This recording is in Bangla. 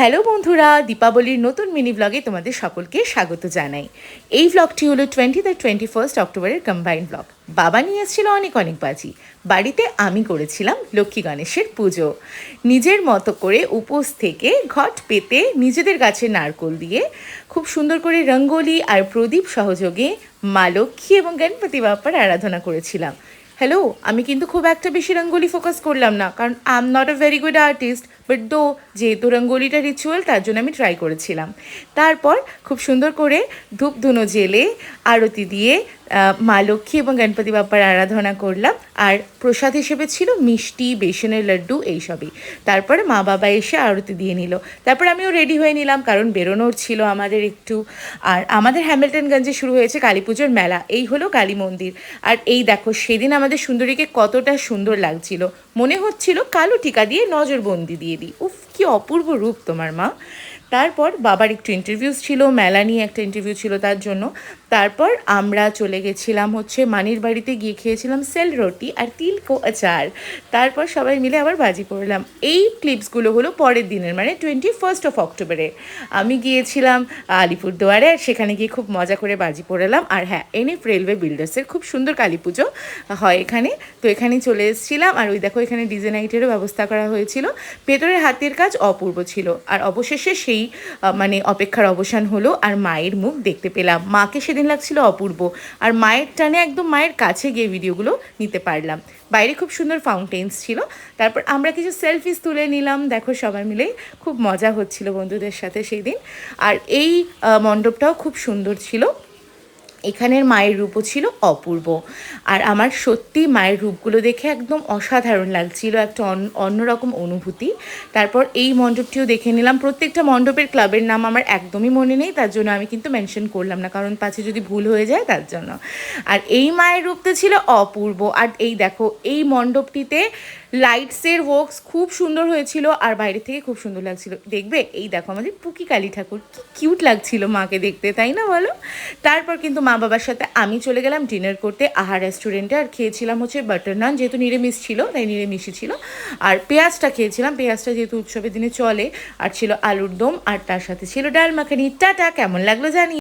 হ্যালো বন্ধুরা, দীপাবলির নতুন মিনি ব্লগে তোমাদের সকলকে স্বাগত জানাই। এই ব্লগটি হলো 21 অক্টোবরের কম্বাইন্ড ব্লগ। বাবা নিয়ে এসেছিল অনেক অনেক বাজি। বাড়িতে আমি করেছিলাম লক্ষ্মী গণেশের পুজো। নিজের মতো করে উপোস থেকে ঘট পেতে নিজেদের গাছের নারকোল দিয়ে খুব সুন্দর করে রঙ্গোলি আর প্রদীপ সহযোগে মা লক্ষ্মী এবং গণপতি বাপ্পার আরাধনা করেছিলাম। হ্যালো, আমি কিন্তু খুব একটা বেশি রঙ্গোলি ফোকাস করলাম না, কারণ I am not a very good artist, but দো যেহেতু রঙ্গোলিটা রিচুয়াল তার জন্য আমি ট্রাই করেছিলাম। তারপর খুব সুন্দর করে ধূপ ধুনো জেলে আরতি দিয়ে মা লক্ষ্মী এবং গণপতি বাপ্পার আরাধনা করলাম। আর প্রসাদ হিসেবে ছিল মিষ্টি, বেসনের লাড্ডু, এইসবই। তারপরে মা বাবা এসে আরতি দিয়ে নিল। তারপর আমিও রেডি হয়ে নিলাম, কারণ বেরোনোর ছিল আমাদের একটু। আর আমাদের হ্যামিল্টনগঞ্জে শুরু হয়েছে কালী পুজোর মেলা। এই হলো কালী মন্দির। আর এই দেখো, সেদিন আমাদের সুন্দরীকে কতটা সুন্দর লাগছিল, মনে হচ্ছিল কালো টিকা দিয়ে নজরবন্দি দিয়ে দিই। উফ, কি অপূর্ব রূপ তোমার মা। তারপর বাবার একটু ইন্টারভিউস ছিল, মেলা নিয়ে একটা ইন্টারভিউ ছিল তার জন্য। তারপর আমরা চলে গেছিলাম হচ্ছে মানির বাড়িতে, গিয়ে খেয়েছিলাম সেল রুটি আর তিল কো আচার। তারপর সবাই মিলে আবার বাজি পড়লাম। এই ক্লিপসগুলো হলো পরের দিনের, মানে 21 অক্টোবরে আমি গিয়েছিলাম আলিপুরদুয়ারে। সেখানে গিয়ে খুব মজা করে বাজি পড়লাম। আর হ্যাঁ, এনএফ রেলওয়ে বিল্ডার্সের খুব সুন্দর কালী পুজো হয় এখানে, তো এখানেই চলে এসেছিলাম। আর ওই দেখো, এখানে ডিজে নাইটেরও ব্যবস্থা করা হয়েছিল। ভেতরের হাতের কাজ অপূর্ব ছিল। আর অবশেষে সেই মানে অপেক্ষার অবসান হলো, আর মায়ের মুখ দেখতে পেলাম। মাকে সেদিন লাগছিল অপূর্ব, আর মায়ের টানে একদম মায়ের কাছে গিয়ে ভিডিওগুলো নিতে পারলাম। বাইরে খুব সুন্দর ফাউন্টেন্স ছিল। তারপর আমরা কিছু সেলফিস তুলে নিলাম। দেখো, সবাই মিলে খুব মজা হচ্ছিল বন্ধুদের সাথে সেই দিন। আর এই মণ্ডপটাও খুব সুন্দর ছিল। এখানের মায়ের রূপও ছিল অপূর্ব। আর আমার সত্যি মায়ের রূপগুলো দেখে একদম অসাধারণ লাগছিল, একটা অন্যরকম অনুভূতি। তারপর এই মণ্ডপটিও দেখে নিলাম। প্রত্যেকটা মণ্ডপের ক্লাবের নাম আমার একদমই মনে নেই, তার জন্য আমি কিন্তু মেনশন করলাম না, কারণ পাছে যদি ভুল হয়ে যায় তার জন্য। আর এই মায়ের রূপটা ছিল অপূর্ব। আর এই দেখো, এই মণ্ডপটিতে লাইটসের ওয়ার্কস খুব সুন্দর হয়েছিল, আর বাইরে থেকে খুব সুন্দর লাগছিল দেখবে। এই দেখো, আমাদের পুকি কালী ঠাকুর, কি কিউট লাগছিল মাকে দেখতে, তাই না বলো? তারপর কিন্তু মা বাবার সাথে আমি চলে গেলাম ডিনার করতে আহার রেস্টুরেন্টে। আর খেয়েছিলাম হচ্ছে বাটার নান, যেহেতু নিরামিষ ছিল তাই নিরামিষই ছিল। আর পেঁয়াজটা খেয়েছিলাম, পেঁয়াজটা যেহেতু উৎসবের দিনে চলে। আর ছিল আলুর দম, আর তার সাথে ছিল ডাল মাখানি। টাটা, কেমন লাগলো জানি।